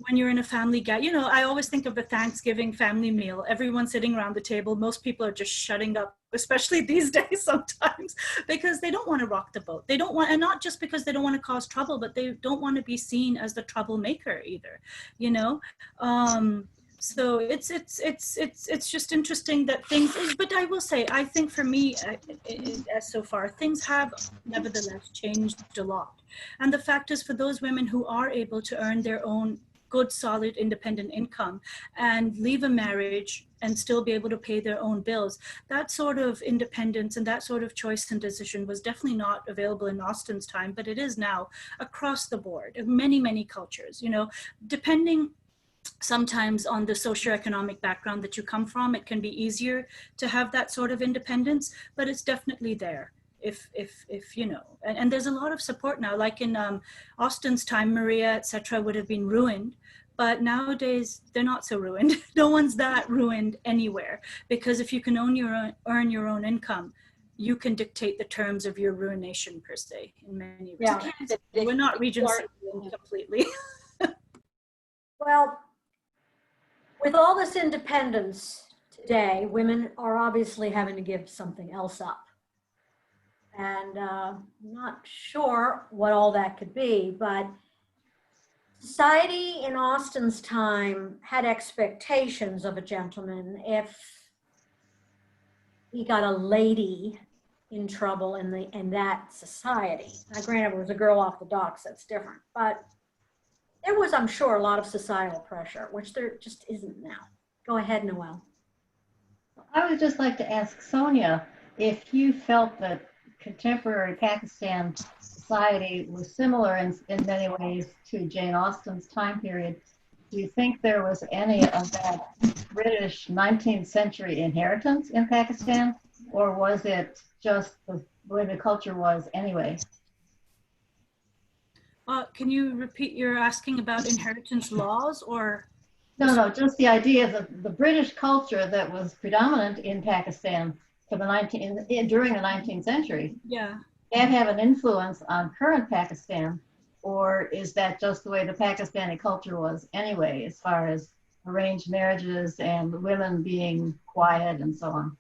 S5: when you're in a family you know, I always think of a Thanksgiving family meal, everyone sitting around the table, most people are just shutting up, especially these days sometimes, because they don't want to rock the boat. They don't want, and not just because they don't want to cause trouble, but they don't want to be seen as the troublemaker either, you know? So it's just interesting that things, but I will say, I think for me, as so far, things have nevertheless changed a lot. And the fact is, for those women who are able to earn their own good, solid, independent income and leave a marriage and still be able to pay their own bills, that sort of independence and that sort of choice and decision was definitely not available in Austen's time, but it is now across the board in many, many cultures, you know, depending sometimes on the socioeconomic background that you come from, it can be easier to have that sort of independence, but it's definitely there. If you know, and there's a lot of support now, like in Austen's time, Maria, etc., would have been ruined, but nowadays they're not so ruined. No one's that ruined anywhere, because if you can earn your own income, you can dictate the terms of your ruination per se in many ways.
S1: Yeah.
S5: We're not Regency completely.
S1: Well, with all this independence today, women are obviously having to give something else up. And I'm not sure what all that could be, but society in Austen's time had expectations of a gentleman if he got a lady in trouble in that society. Now, granted, it was a girl off the docks, that's different, but there was, I'm sure, a lot of societal pressure, which there just isn't now. Go ahead, Noelle.
S11: I would just like to ask Sonia if you felt that contemporary Pakistan society was similar in many ways to Jane Austen's time period. Do you think there was any of that British 19th century inheritance in Pakistan, or was it just the way the culture was anyway?
S5: Can you repeat, you're asking about inheritance laws or?
S11: No, just the idea that the British culture that was predominant in Pakistan for the during the 19th century,
S5: Yeah.
S11: that have an influence on current Pakistan, or is that just the way the Pakistani culture was anyway, as far as arranged marriages and women being quiet and so on?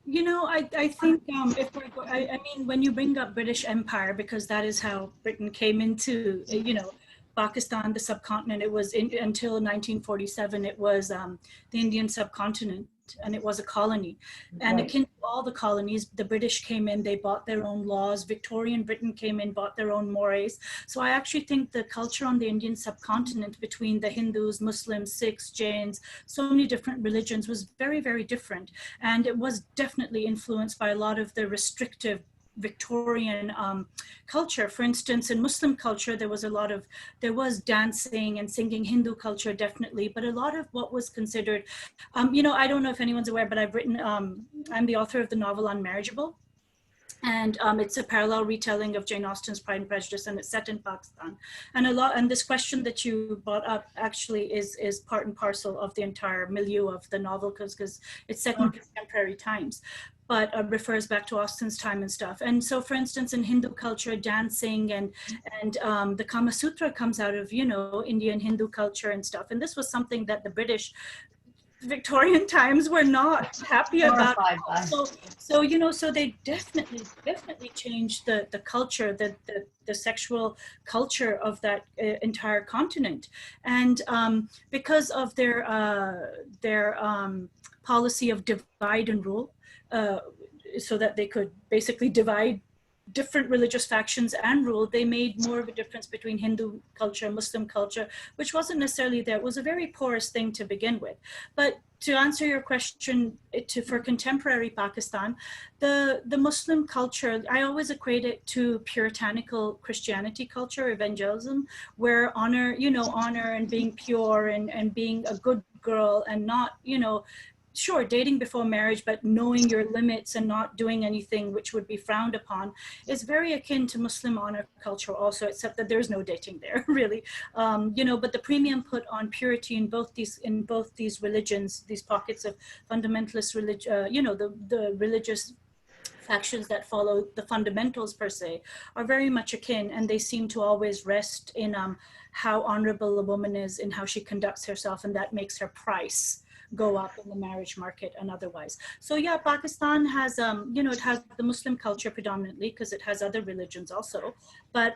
S5: You know, I think if we're I mean, when you bring up British Empire, because that is how Britain came into, you know, Pakistan, the subcontinent, it was until 1947, it was the Indian subcontinent, and it was a colony. And
S11: Right.
S5: akin to all the colonies, the British came in, they bought their own laws. Victorian Britain came in, bought their own mores. So I actually think the culture on the Indian subcontinent between the Hindus, Muslims, Sikhs, Jains, so many different religions was very, very different. And it was definitely influenced by a lot of the restrictive Victorian culture. For instance, in Muslim culture, there was dancing and singing. Hindu culture, definitely, but a lot of what was considered, you know, I don't know if anyone's aware, but I've written, I'm the author of the novel Unmarriageable. And it's a parallel retelling of Jane Austen's Pride and Prejudice, and it's set in Pakistan. And this question that you brought up actually is part and parcel of the entire milieu of the novel, because it's set in contemporary times, but refers back to Austen's time and stuff. And so, for instance, in Hindu culture, dancing and the Kama Sutra comes out of, you know, Indian Hindu culture and stuff. And this was something that the British Victorian times were not happy about. So you know, so they definitely changed the culture, the sexual culture of that entire continent, and because of their policy of divide and rule, so that they could basically divide different religious factions and rule, they made more of a difference between Hindu culture and Muslim culture, which wasn't necessarily there. It was a very porous thing to begin with. But to answer your question, for contemporary Pakistan, the Muslim culture, I always equate it to puritanical Christianity culture, evangelism, where honor and being pure and being a good girl and not, you know, sure, dating before marriage, but knowing your limits and not doing anything which would be frowned upon is very akin to Muslim honor culture also, except that there's no dating there, really. You know, but the premium put on purity in both these religions, these pockets of fundamentalist religion, you know, the religious factions that follow the fundamentals per se, are very much akin, and they seem to always rest in how honorable a woman is, in how she conducts herself, and that makes her price go up in the marriage market and otherwise. So yeah, Pakistan has, you know, it has the Muslim culture predominantly because it has other religions also, but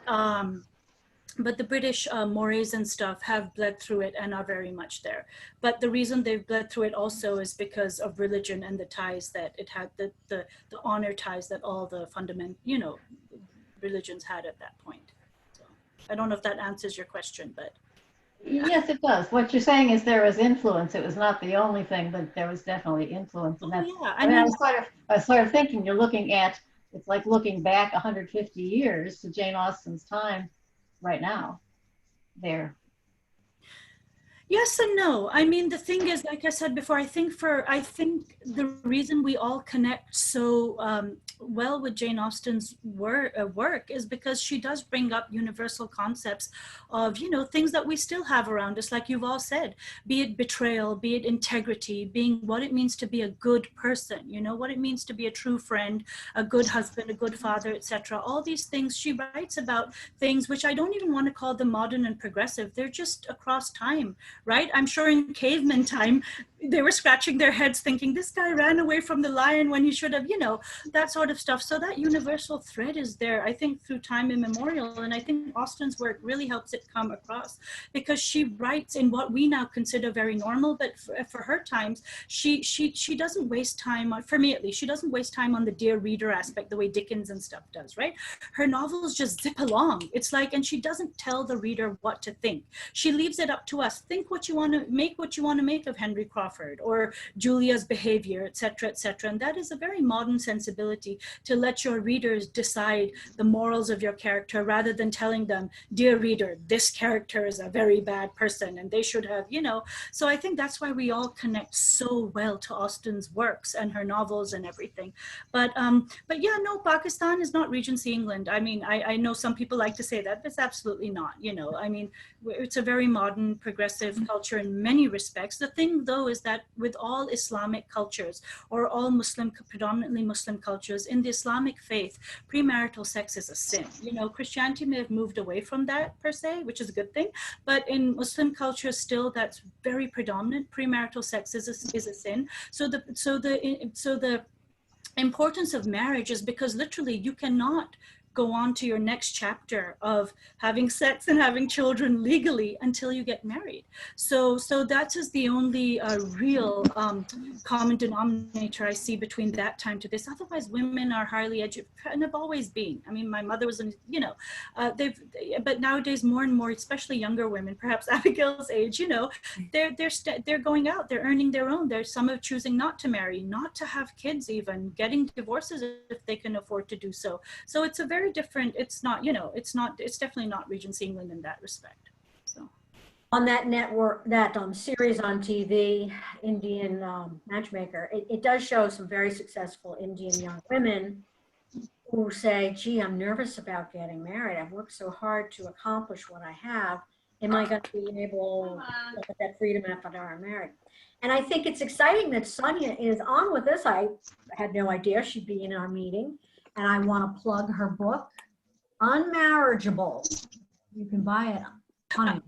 S5: but the British mores and stuff have bled through it and are very much there. But the reason they've bled through it also is because of religion and the ties that it had, the honor ties that all the fundamental, religions had at that point. So I don't know if that answers your question, but.
S11: Yes, it does. What you're saying is there was influence. It was not the only thing, but there was definitely influence. And that's,
S5: Yeah,
S11: I mean, I was sort of thinking, you're looking at, it's like looking back 150 years to Jane Austen's time right now there.
S5: Yes and no. I mean, the thing is, like I said before, I think the reason we all connect so well with Jane Austen's work is because she does bring up universal concepts of, things that we still have around us, like you've all said, be it betrayal, be it integrity, being what it means to be a good person, what it means to be a true friend, a good husband, a good father, etc. All these things she writes about, things which I don't even want to call them modern and progressive. They're just across time. Right? I'm sure in caveman time, they were scratching their heads thinking, this guy ran away from the lion when he should have, that sort of stuff. So that universal thread is there, I think, through time immemorial. And I think Austen's work really helps it come across because she writes in what we now consider very normal, but for her times, she doesn't waste time on, for me at least, she doesn't waste time on the dear reader aspect the way Dickens and stuff does, right? Her novels just zip along. It's like, and she doesn't tell the reader what to think. She leaves it up to us. Think what you want to make of Henry Crawford or Julia's behavior, etc., etc. And that is a very modern sensibility to let your readers decide the morals of your character rather than telling them, dear reader, this character is a very bad person and they should have, So I think that's why we all connect so well to Austen's works and her novels and everything. But yeah, no, Pakistan is not Regency England. I mean, I know some people like to say that, but it's absolutely not. I mean, it's a very modern, progressive culture in many respects. The thing, though, is that with all Islamic cultures or all predominantly Muslim cultures, in the Islamic faith, premarital sex is a sin. Christianity may have moved away from that per se, which is a good thing, but in Muslim culture, still that's very predominant. Premarital sex is a sin. So the importance of marriage is because literally you cannot go on to your next chapter of having sex and having children legally until you get married. So that is the only real common denominator I see between that time to this. Otherwise, women are highly educated and have always been. I mean, my mother was, but nowadays more and more, especially younger women, perhaps Abigail's age, they're going out, they're earning their own. There's some are choosing not to marry, not to have kids, even getting divorces if they can afford to do so. So it's a very different, it's definitely not Regency England in that respect. So
S1: on that network, that series on TV, Indian Matchmaker, it does show some very successful Indian young women who say, gee, I'm nervous about getting married. I've worked so hard to accomplish what I have. Am I going to be able to get that freedom after I'm married? And I think it's exciting that Sonia is on with us. I had no idea she'd be in our meeting. And I want to plug her book, Unmarriageable. You can buy it on.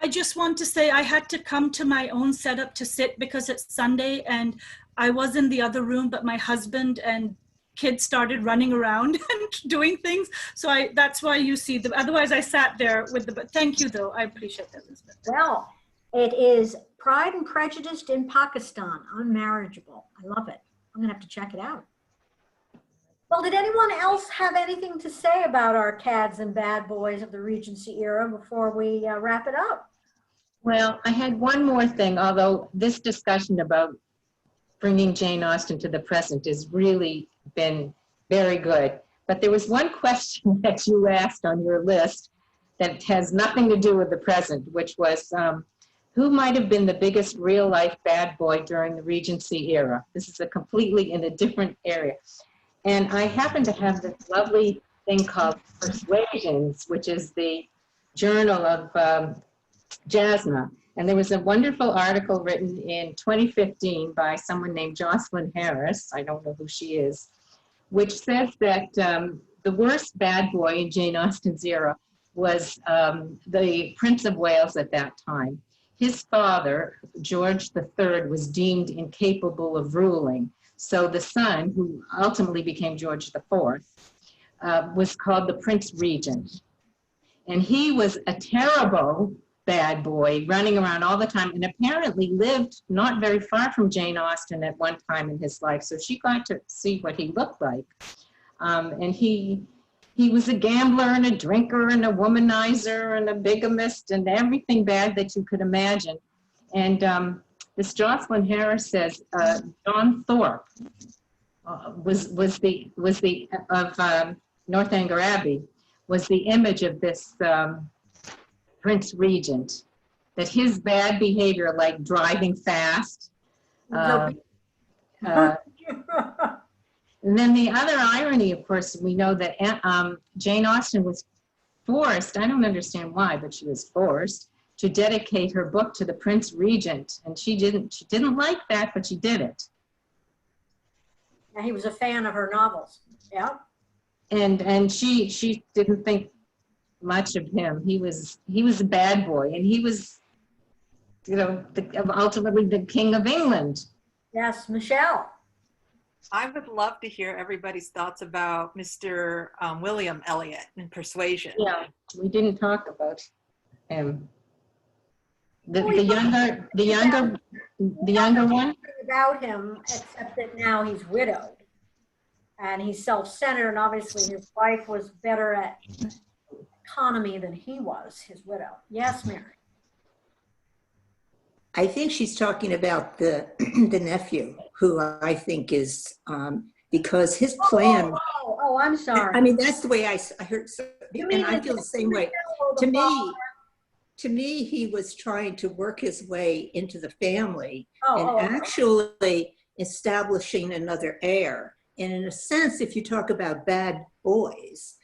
S5: I just want to say I had to come to my own setup to sit because it's Sunday and I was in the other room, but my husband and kids started running around and doing things. So that's why you see them. Otherwise I sat there with but thank you though. I appreciate that, Elizabeth.
S1: Well, it is Pride and Prejudice in Pakistan, Unmarriageable. I love it. I'm gonna have to check it out. Well, did anyone else have anything to say about our cads and bad boys of the Regency era before we wrap it up?
S4: Well, I had one more thing, although this discussion about bringing Jane Austen to the present has really been very good. But there was one question that you asked on your list that has nothing to do with the present, which was who might have been the biggest real-life bad boy during the Regency era? This is completely in a different area. And I happen to have this lovely thing called Persuasions, which is the journal of JASNA. And there was a wonderful article written in 2015 by someone named Jocelyn Harris, I don't know who she is, which says that the worst bad boy in Jane Austen's era was the Prince of Wales at that time. His father, George III, was deemed incapable of ruling. So the son, who ultimately became George IV, was called the Prince Regent. And he was a terrible bad boy, running around all the time, and apparently lived not very far from Jane Austen at one time in his life. So she got to see what he looked like. And he was a gambler and a drinker and a womanizer and a bigamist and everything bad that you could imagine. And this Jocelyn Harris says John Thorpe was the of Northanger Abbey, was the image of this Prince Regent, that his bad behavior, like driving fast. And then the other irony, of course, we know that Jane Austen was forced, I don't understand why, but she was forced to dedicate her book to the Prince Regent. And she didn't like that, but she did it.
S1: Yeah, he was a fan of her novels. Yeah.
S4: And she didn't think much of him. He was a bad boy, and he was, ultimately the King of England.
S1: Yes, Michelle.
S9: I would love to hear everybody's thoughts about Mr. William Elliot in Persuasion.
S4: Yeah, we didn't talk about him. The younger one.
S1: About him, except that now he's widowed, and he's self-centered, and obviously his wife was better at economy than he was, his widow. Yes, Mary.
S14: I think she's talking about the the nephew, who I think is because his plan.
S1: Oh, I'm sorry.
S14: I mean, that's the way I heard, and I feel the same way. To me, he was trying to work his way into the family actually establishing another heir. And in a sense, if you talk about bad boys,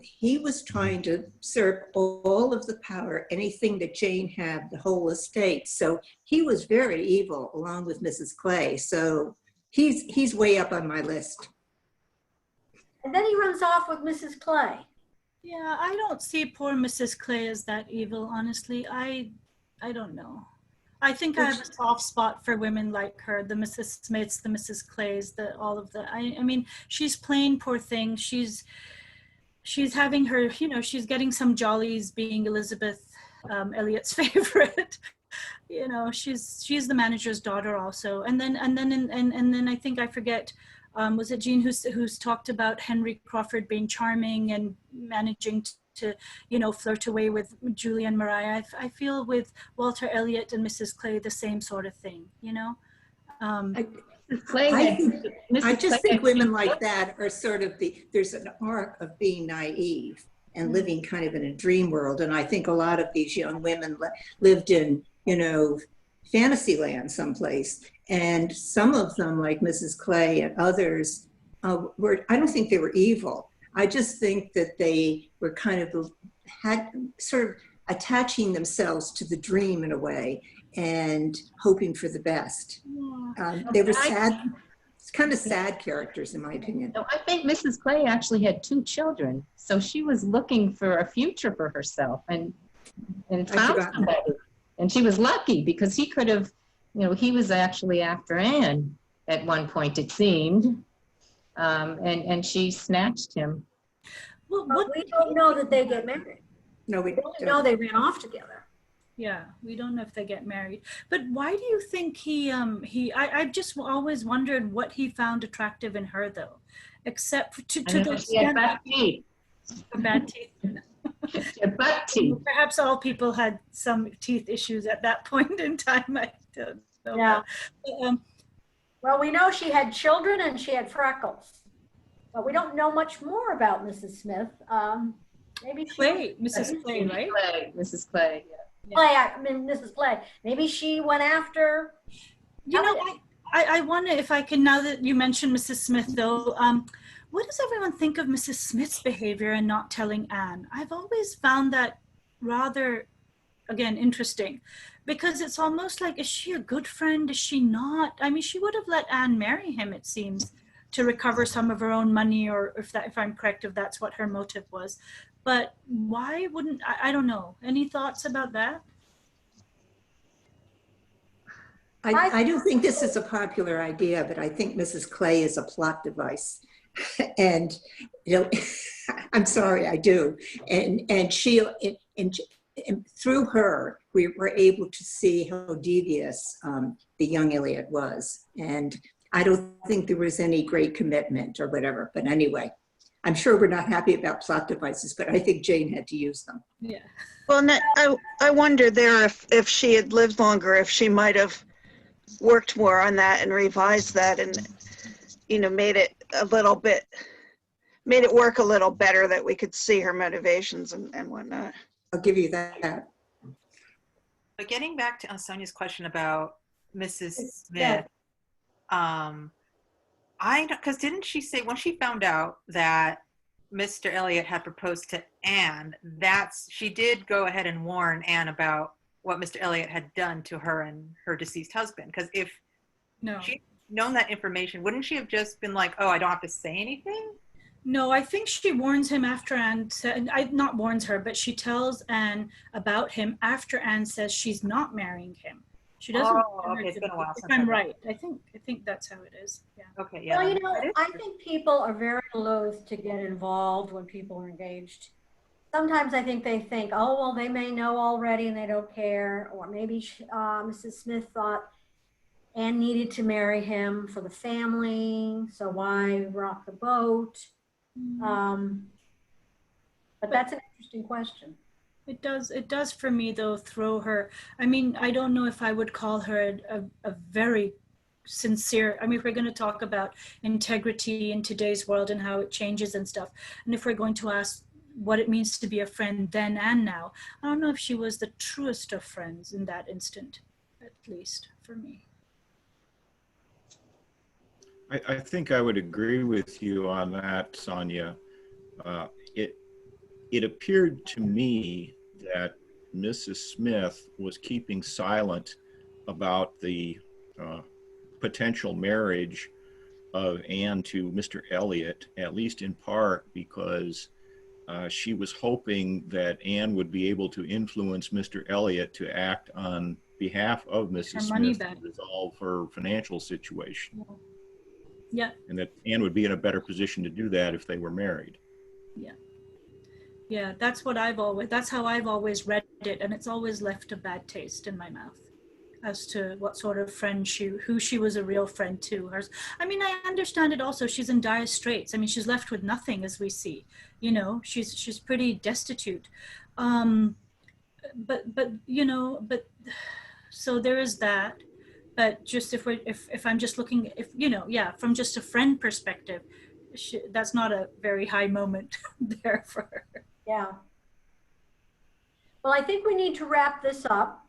S14: he was trying to usurp all of the power, anything that Jane had, the whole estate. So he was very evil, along with Mrs. Clay. So he's way up on my list.
S1: And then he runs off with Mrs. Clay.
S5: Yeah, I don't see poor Mrs. Clay as that evil, honestly. I don't know. I think I have a soft spot for women like her, the Mrs. Smiths, the Mrs. Clays, all of the, I mean, she's plain, poor thing. She's having her, she's getting some jollies being Elizabeth Elliot's favorite. She's the manager's daughter also. And then I think I forget, was it Jean who's talked about Henry Crawford being charming and managing to flirt away with Julie and Maria. I feel with Walter Elliot and Mrs. Clay the same sort of thing,
S14: I just think women like that are sort of there's an arc of being naive and living kind of in a dream world. And I think a lot of these young women lived in, fantasy land someplace. And some of them, like Mrs. Clay and others, I don't think they were evil. I just think that they were kind of had sort of attaching themselves to the dream in a way and hoping for the best. They were sad, kind of sad characters in my opinion.
S4: No, I think Mrs. Clay actually had 2 children. So she was looking for a future for herself and found somebody. And she was lucky because he could have, he was actually after Anne at one point, it seemed. And she snatched him.
S1: Well, we don't know that they get married.
S14: No, we
S1: don't know they ran off together.
S5: Yeah, we don't know if they get married. But why do you think I've just always wondered what he found attractive in her, though, except to the extent
S4: bad teeth.
S5: Bad teeth.
S4: Butt teeth.
S5: Perhaps all people had some teeth issues at that point in time. I don't know.
S1: Yeah. Well, we know she had children and she had freckles, but we don't know much more about Mrs. Smith. Maybe
S5: Mrs. Clay, right?
S4: Mrs. Clay.
S1: Yeah. Mrs. Clay. Maybe she went after.
S5: I wonder if I can, now that you mentioned Mrs. Smith, though. What does everyone think of Mrs. Smith's behavior and not telling Anne? I've always found that rather, again, interesting, because it's almost like, is she a good friend? Is she not? I mean, she would have let Anne marry him, it seems, to recover some of her own money, or if I'm correct, if that's what her motive was. But why wouldn't, I don't know. Any thoughts about that?
S14: I don't think this is a popular idea, but I think Mrs. Clay is a plot device. And, you know, I'm sorry, I do. And she, and through her, we were able to see how devious the young Elliot was. And I don't think there was any great commitment or whatever. But anyway, I'm sure we're not happy about plot devices, but I think Jane had to use them.
S5: Yeah.
S10: Well, I wonder there if she had lived longer, if she might have worked more on that and revised that and, you know, made it work a little better, that we could see her motivations and whatnot.
S14: I'll give you that.
S9: But getting back to Sonia's question about Mrs.
S1: Yeah.
S9: Smith, because didn't she say when she found out that Mr. Elliot had proposed to Anne, she did go ahead and warn Anne about what Mr. Elliot had done to her and her deceased husband? Because if she'd known that information, wouldn't she have just been like, oh, I don't have to say anything?
S5: No, I think she warns him after Anne said, not warns her, but she tells Anne about him after Anne says she's not marrying him. She doesn't.
S9: Oh, okay, it's been a while since
S5: I'm right. I think that's how it is. Yeah.
S9: Okay, yeah.
S1: Well, you know, I think people are very loath to get involved when people are engaged. Sometimes I think they think, oh, well, they may know already and they don't care. Or maybe Mrs. Smith thought Anne needed to marry him for the family, so why rock the boat? But that's an interesting question.
S5: It does for me though, throw her. I mean, I don't know if I would call her a very sincere, I mean, if we're going to talk about integrity in today's world and how it changes and stuff, and if we're going to ask what it means to be a friend then and now, I don't know if she was the truest of friends in that instant, at least for me.
S8: I think I would agree with you on that, Sonia. It appeared to me that Mrs. Smith was keeping silent about the potential marriage of Anne to Mr. Elliot, at least in part because she was hoping that Anne would be able to influence Mr. Elliot to act on behalf of Mrs. Smith to resolve her financial situation.
S5: Yeah.
S8: And that Anne would be in a better position to do that if they were married.
S5: Yeah. Yeah, that's how I've always read it, and it's always left a bad taste in my mouth as to what sort of friend who she was a real friend to. Hers. I mean, I understand it also. She's in dire straits. I mean, she's left with nothing, as we see. You know, she's pretty destitute. But you know, so there is that. But just if I'm just looking, from just a friend perspective, that's not a very high moment there for her.
S1: Yeah. Well, I think we need to wrap this up.